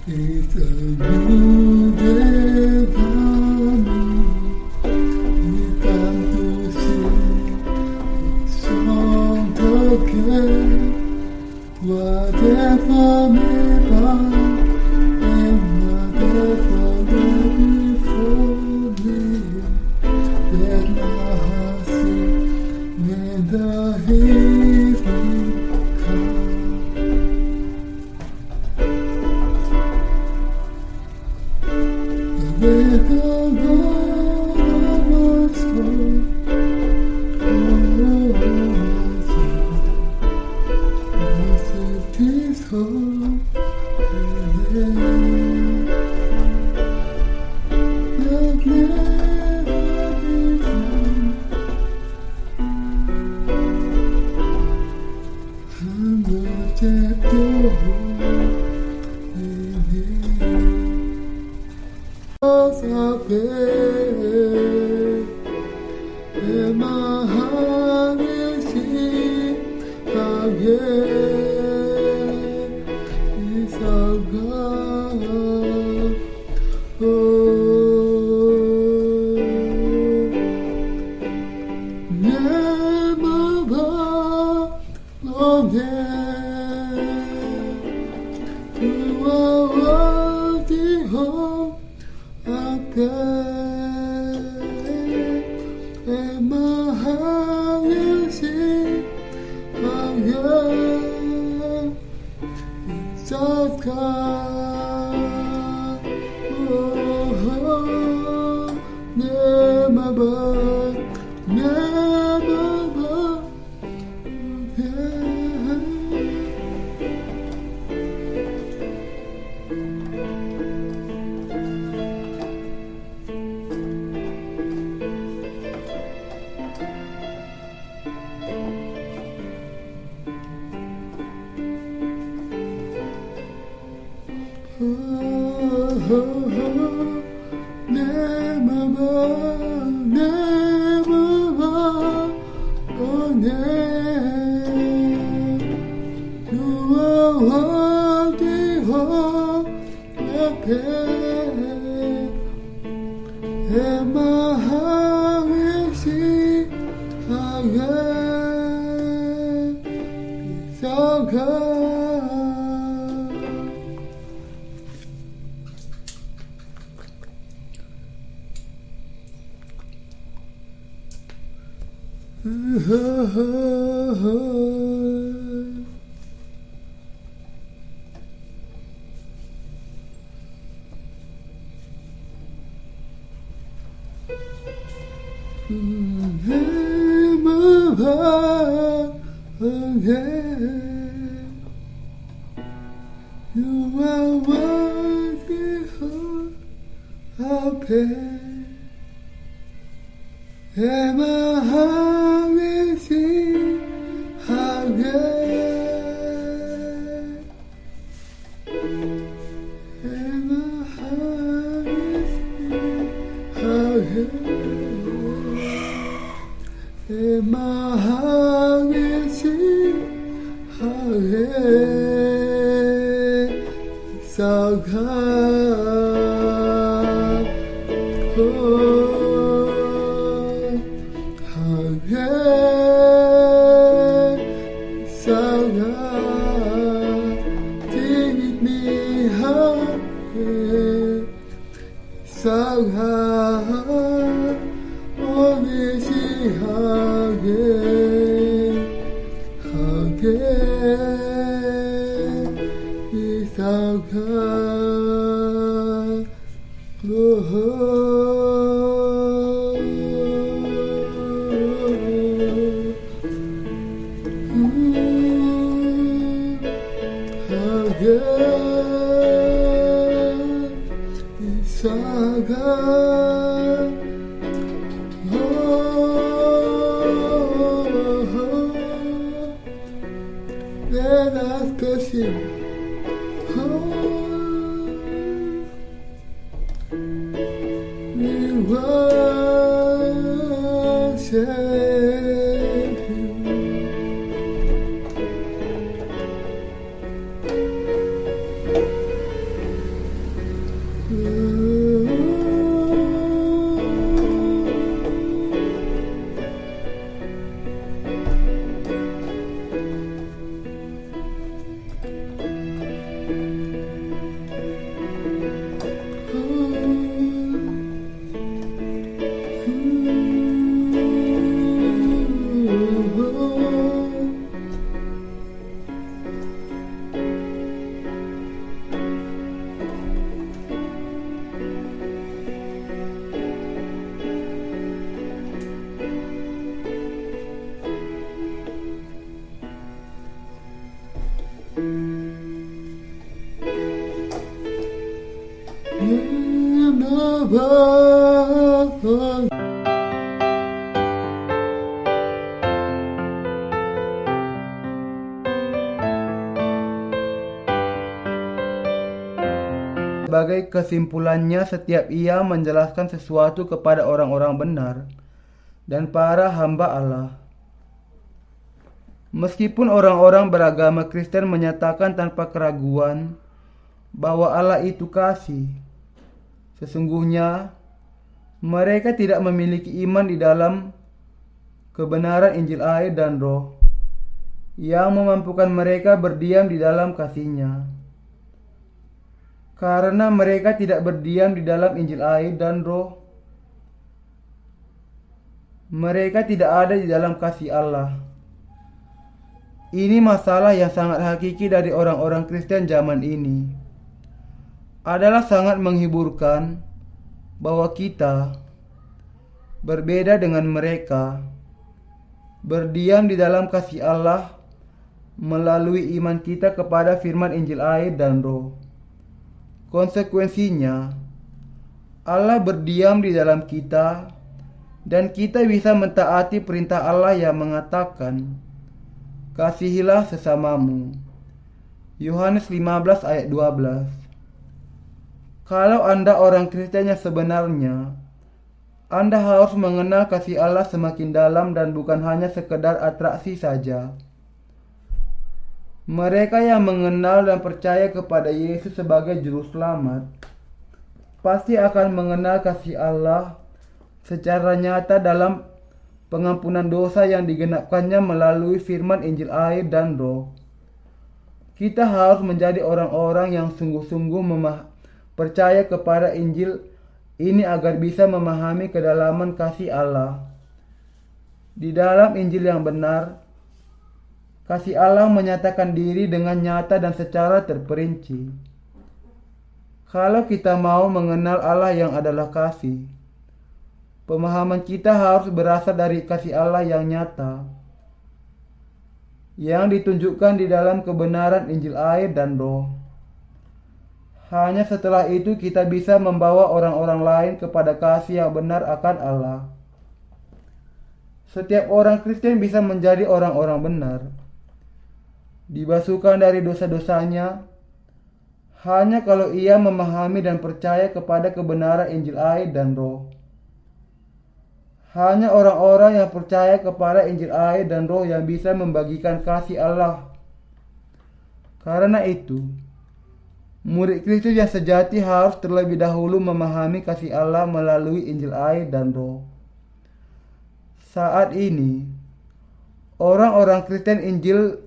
It's a new day coming. We come to sing a song again. Whatever may come and whatever may befall me, let my heart sing when the evening comes. With the Lord of my soul, blessed is hope. Love never begun. I'm lifted to in my heart is he again is our God. Never to our worthy home again. And my heart will sing again. It's of God. Oh, never, and my heart will sing again. It's all God. You are worthy of our praise, and my heart will sing again, and my heart will sing again, and my heart will sing again. So God, again, so God, take me home, so God, oh, again. Let us pursue. We worship you. Sebagai kesimpulannya, setiap ia menjelaskan sesuatu kepada orang-orang benar dan para hamba Allah. Meskipun orang-orang beragama Kristen menyatakan tanpa keraguan bahwa Allah itu kasih, sesungguhnya mereka tidak memiliki iman di dalam kebenaran Injil air dan Roh yang memampukan mereka berdiam di dalam kasih-Nya. Karena mereka tidak berdiam di dalam Injil air dan Roh, mereka tidak ada di dalam kasih Allah. Ini masalah yang sangat hakiki dari orang-orang Kristen zaman ini. Adalah sangat menghiburkan bahwa kita berbeda dengan mereka, berdiam di dalam kasih Allah melalui iman kita kepada firman Injil air dan Roh. Konsekuensinya, Allah berdiam di dalam kita dan kita bisa mentaati perintah Allah yang mengatakan, "Kasihilah sesamamu." Yohanes 15 ayat 12. Kalau Anda orang Kristen yang sebenarnya, Anda harus mengenal kasih Allah semakin dalam dan bukan hanya sekedar atraksi saja. Mereka yang mengenal dan percaya kepada Yesus sebagai juru selamat pasti akan mengenal kasih Allah secara nyata dalam pengampunan dosa yang digenapkannya melalui firman Injil air dan Roh. Kita harus menjadi orang-orang yang sungguh-sungguh percaya kepada Injil ini agar bisa memahami kedalaman kasih Allah. Di dalam Injil yang benar, kasih Allah menyatakan diri dengan nyata dan secara terperinci. Kalau kita mau mengenal Allah yang adalah kasih, pemahaman kita harus berasal dari kasih Allah yang nyata, yang ditunjukkan di dalam kebenaran Injil air dan Roh. Hanya setelah itu kita bisa membawa orang-orang lain kepada kasih yang benar akan Allah. Setiap orang Kristen bisa menjadi orang-orang benar, dibasuhkan dari dosa-dosanya, hanya kalau ia memahami dan percaya kepada kebenaran Injil air dan Roh. Hanya orang-orang yang percaya kepada Injil air dan Roh yang bisa membagikan kasih Allah. Karena itu, murid Kristus yang sejati harus terlebih dahulu memahami kasih Allah melalui Injil air dan Roh. Saat ini, orang-orang Kristen Injil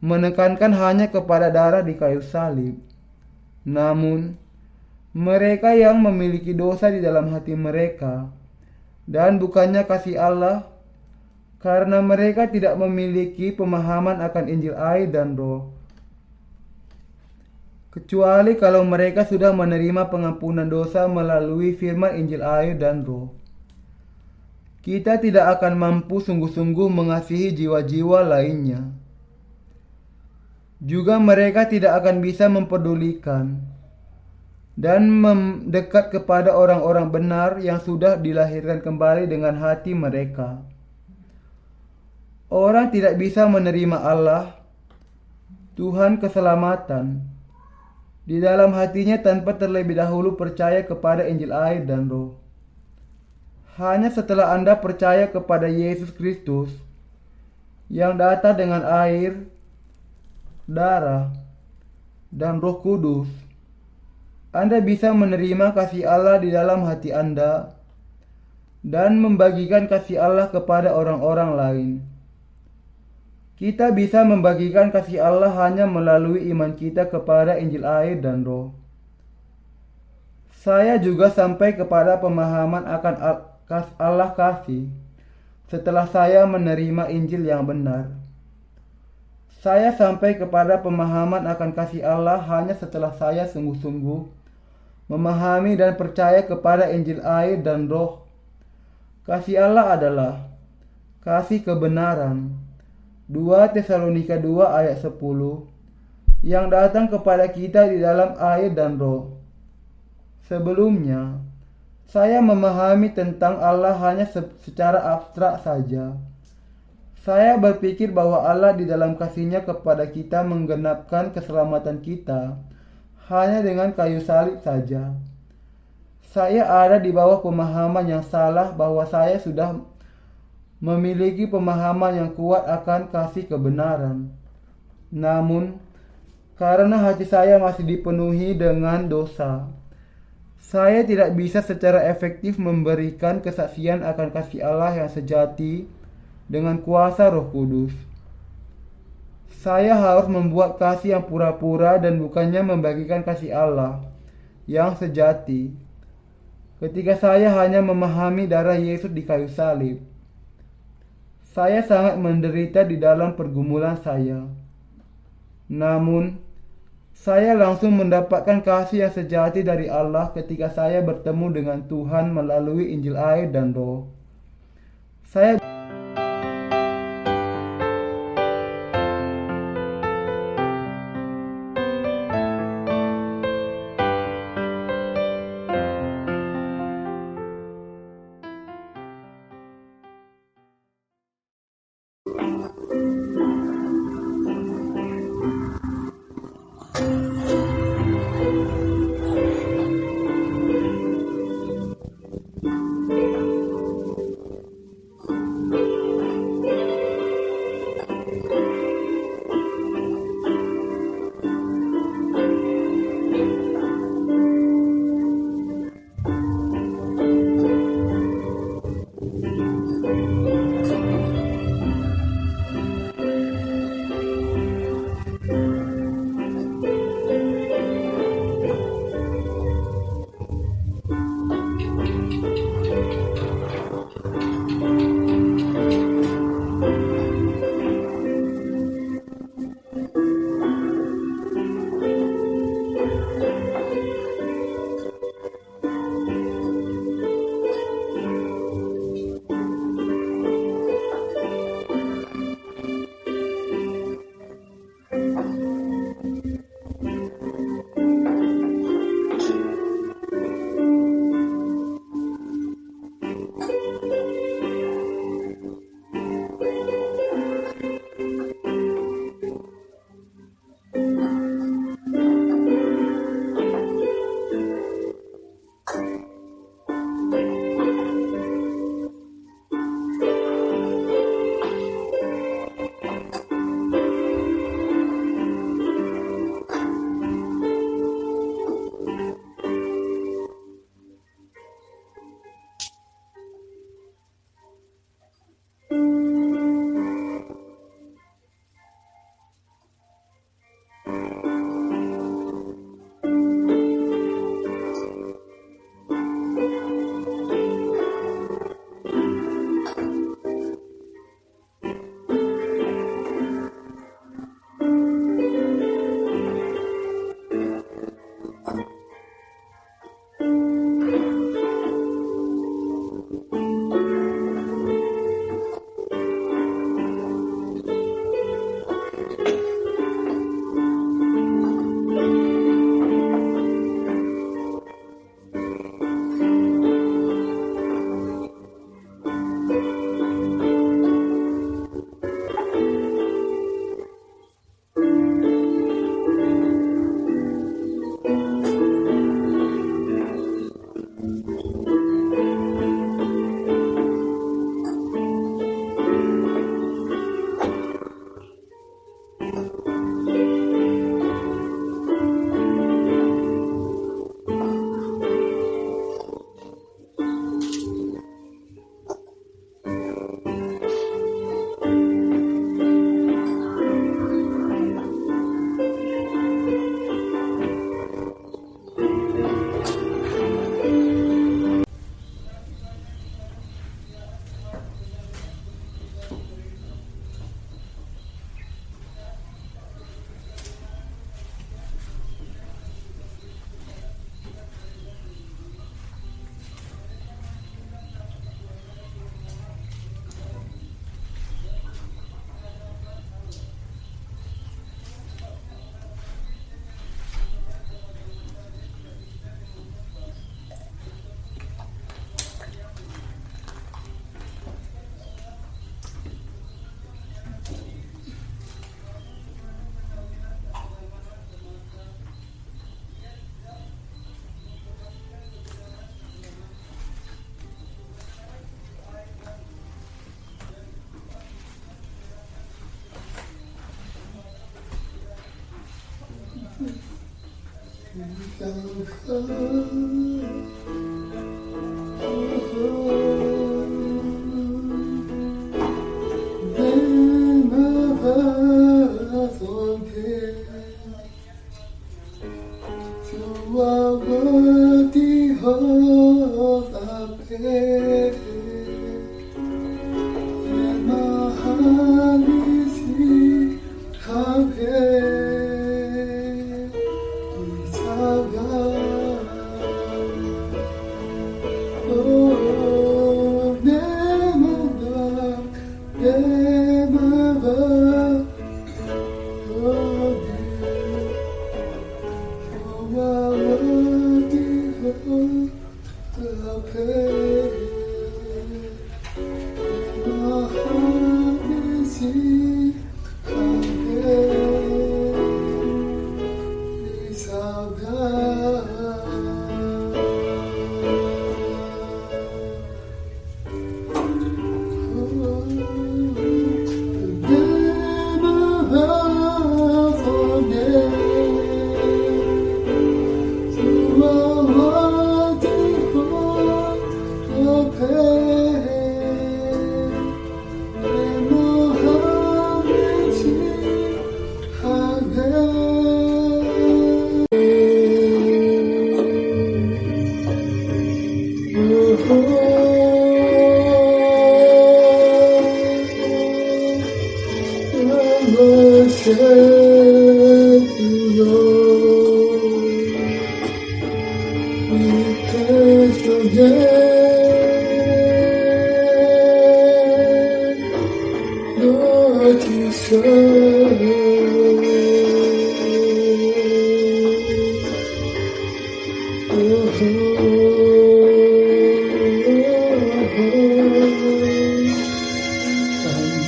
menekankan hanya kepada darah di kayu salib. Namun, mereka yang memiliki dosa di dalam hati mereka dan bukannya kasih Allah, karena mereka tidak memiliki pemahaman akan Injil air dan Roh. Kecuali kalau mereka sudah menerima pengampunan dosa melalui firman Injil air dan Roh. Kita tidak akan mampu sungguh-sungguh mengasihi jiwa-jiwa lainnya. Juga mereka tidak akan bisa mempedulikan dan mendekat kepada orang-orang benar yang sudah dilahirkan kembali dengan hati mereka. Orang tidak bisa menerima Allah, Tuhan keselamatan, di dalam hatinya tanpa terlebih dahulu percaya kepada Injil air dan Roh. Hanya setelah Anda percaya kepada Yesus Kristus yang datang dengan air, darah, dan Roh Kudus, Anda bisa menerima kasih Allah di dalam hati Anda dan membagikan kasih Allah kepada orang-orang lain. Kita bisa membagikan kasih Allah hanya melalui iman kita kepada Injil air dan Roh. Saya juga sampai kepada pemahaman akan Allah kasih setelah saya menerima Injil yang benar. Saya sampai kepada pemahaman akan kasih Allah hanya setelah saya sungguh-sungguh memahami dan percaya kepada Injil air dan Roh. Kasih Allah adalah kasih kebenaran. 2 Tesalonika 2 ayat 10 yang datang kepada kita di dalam air dan Roh. Sebelumnya, saya memahami tentang Allah hanya secara abstrak saja. Saya berpikir bahwa Allah di dalam kasih-Nya kepada kita menggenapkan keselamatan kita hanya dengan kayu salib saja. Saya ada di bawah pemahaman yang salah bahwa saya sudah memiliki pemahaman yang kuat akan kasih kebenaran. Namun, karena hati saya masih dipenuhi dengan dosa, saya tidak bisa secara efektif memberikan kesaksian akan kasih Allah yang sejati dengan kuasa Roh Kudus. Saya harus membuat kasih yang pura-pura dan bukannya membagikan kasih Allah yang sejati. Ketika saya hanya memahami darah Yesus di kayu salib, saya sangat menderita di dalam pergumulan saya. Namun, saya langsung mendapatkan kasih yang sejati dari Allah ketika saya bertemu dengan Tuhan melalui Injil air dan Roh. Saya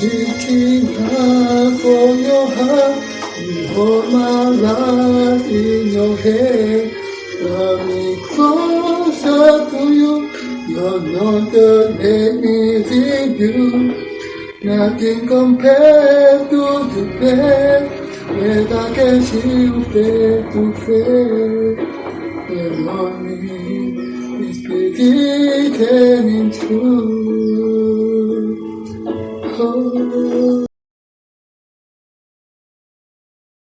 Reaching high for your heart, you hold my life in your hand. Draw me closer to you, you're not the anything you. Nothing compared to the best that I can see you face to face. The morning is beginning true. Oh.